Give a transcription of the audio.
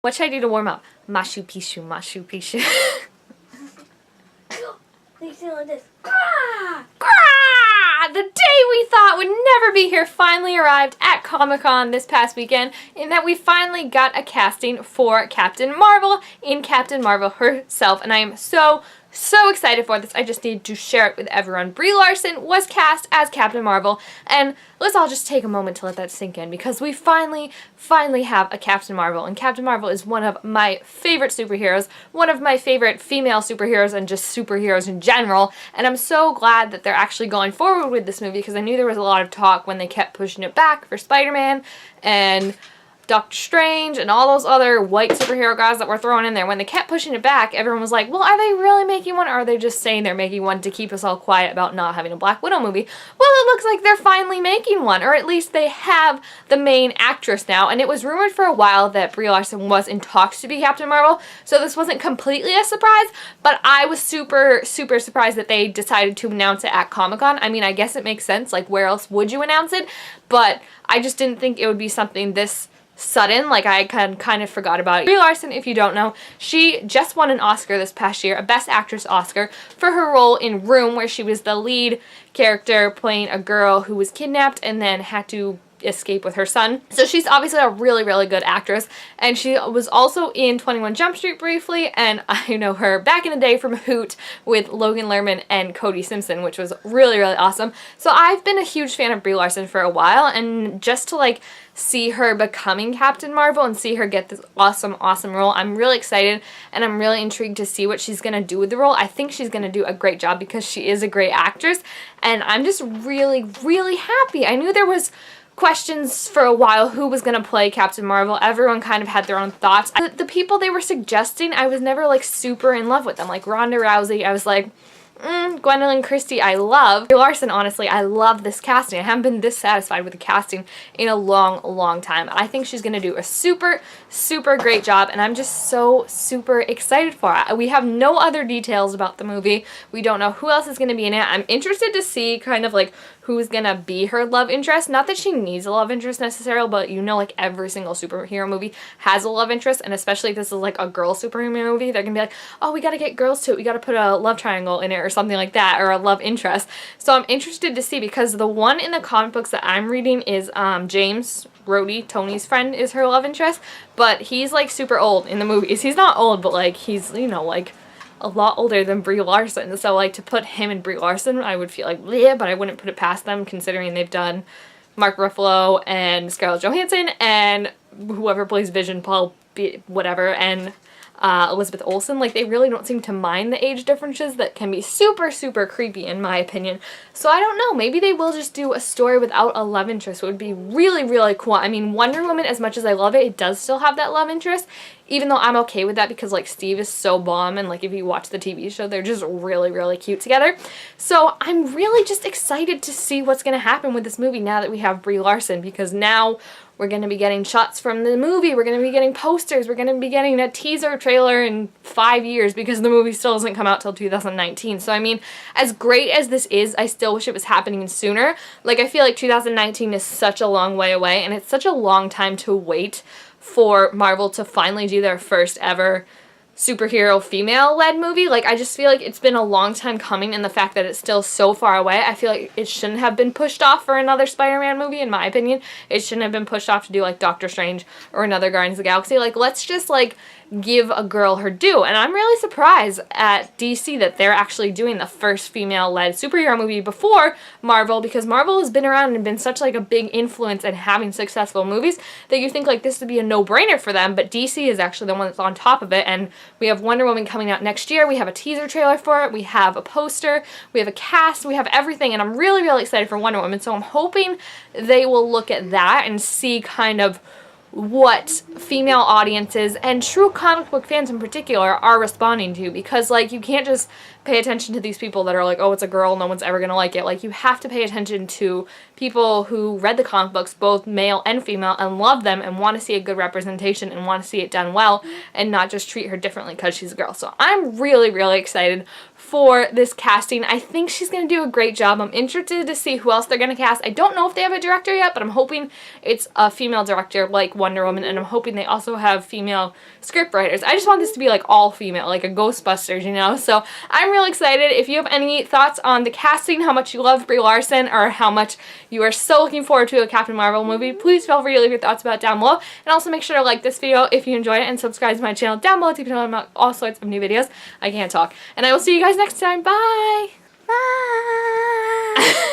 What should I do to warm up? Mashu Pishu, Mashu Pishu. They sound like this. The day we thought would never be here finally arrived at Comic-Con this past weekend, in that we finally got a casting for Captain Marvel in Captain Marvel herself, and I am so excited for this. I just need to share it with everyone. Brie Larson was cast as Captain Marvel, and let's all just take a moment to let that sink in, because we finally have a Captain Marvel, and Captain Marvel is one of my favorite superheroes, one of my favorite female superheroes, and just superheroes in general, and I'm so glad that they're actually going forward with this movie, because I knew there was a lot of talk when they kept pushing it back for Spider-Man and Doctor Strange and all those other white superhero guys that were thrown in there. When they kept pushing it back, everyone was like, well, are they really making one, or are they just saying they're making one to keep us all quiet about not having a Black Widow movie? Well, it looks like they're finally making one, or at least they have the main actress now, and it was rumored for a while that Brie Larson was in talks to be Captain Marvel, so this wasn't completely a surprise, but I was super surprised that they decided to announce it at Comic-Con. I mean, I guess it makes sense, like, where else would you announce it? But I just didn't think it would be something this sudden. Like, I kind of forgot about it. Brie Larson, if you don't know, she just won an Oscar this past year, a Best Actress Oscar, for her role in Room, where she was the lead character playing a girl who was kidnapped and then had to escape with her son. So she's obviously a really good actress, and she was also in 21 Jump Street briefly, and I know her back in the day from Hoot with Logan Lerman and Cody Simpson, which was really awesome. So I've been a huge fan of Brie Larson for a while, and just to like see her becoming Captain Marvel and see her get this awesome role, I'm really excited, and I'm really intrigued to see what she's gonna do with the role. I think she's gonna do a great job because she is a great actress, and I'm just really happy. I knew there was questions for a while who was going to play Captain Marvel. Everyone kind of had their own thoughts. The people they were suggesting, I was never like super in love with them. Like Ronda Rousey, I was like, Gwendolyn Christie, I love. Brie Larson, honestly, I love this casting. I haven't been this satisfied with the casting in a long time. I think she's going to do a super great job, and I'm just so super excited for it. We have no other details about the movie. We don't know who else is going to be in it. I'm interested to see kind of like who's gonna be her love interest. Not that she needs a love interest necessarily, but you know, like every single superhero movie has a love interest, and especially if this is like a girl superhero movie, they're gonna be like, oh, we gotta get girls to it, we gotta put a love triangle in it or something like that, or a love interest. So I'm interested to see, because the one in the comic books that I'm reading is James Rhodey, Tony's friend, is her love interest, but he's like super old in the movies. He's not old, but like he's, you know, like a lot older than Brie Larson, so like to put him and Brie Larson, I would feel like bleh, but I wouldn't put it past them, considering they've done Mark Ruffalo and Scarlett Johansson and whoever plays Vision, Paul whatever, and Elizabeth Olsen. Like, they really don't seem to mind the age differences that can be super creepy in my opinion. So I don't know, maybe they will just do a story without a love interest. It would be really cool. I mean, Wonder Woman, as much as I love it, it does still have that love interest, even though I'm okay with that because like Steve is so bomb, and like if you watch the TV show, they're just really cute together. So I'm really just excited to see what's gonna happen with this movie now that we have Brie Larson, because now we're going to be getting shots from the movie, we're going to be getting posters, we're going to be getting a teaser trailer in 5 years, because the movie still doesn't come out till 2019. So I mean, as great as this is, I still wish it was happening sooner. Like, I feel like 2019 is such a long way away, and it's such a long time to wait for Marvel to finally do their first ever superhero female-led movie. Like, I just feel like it's been a long time coming, and the fact that it's still so far away, I feel like it shouldn't have been pushed off for another Spider-Man movie, in my opinion. It shouldn't have been pushed off to do like Doctor Strange or another Guardians of the Galaxy. Like, let's just like give a girl her due. And I'm really surprised at DC that they're actually doing the first female-led superhero movie before Marvel, because Marvel has been around and been such like a big influence in having successful movies that you think like this would be a no-brainer for them, but DC is actually the one that's on top of it. And we have Wonder Woman coming out next year, we have a teaser trailer for it, we have a poster, we have a cast, we have everything, and I'm really excited for Wonder Woman. So I'm hoping they will look at that and see kind of what female audiences and true comic book fans in particular are responding to, because like you can't just pay attention to these people that are like, oh, it's a girl, no one's ever gonna like it. Like, you have to pay attention to people who read the comic books, both male and female, and love them and want to see a good representation and want to see it done well, and not just treat her differently because she's a girl. So I'm really excited for this casting. I think she's going to do a great job. I'm interested to see who else they're going to cast. I don't know if they have a director yet, but I'm hoping it's a female director like Wonder Woman, and I'm hoping they also have female script writers. I just want this to be like all female, like a Ghostbusters, you know? So I'm really excited. If you have any thoughts on the casting, how much you love Brie Larson, or how much you are so looking forward to a Captain Marvel movie, please feel free to leave your thoughts about it down below. And also make sure to like this video if you enjoyed it, and subscribe to my channel down below to keep knowing about all sorts of new videos. I can't talk. And I will see you guys next time. Bye! Bye.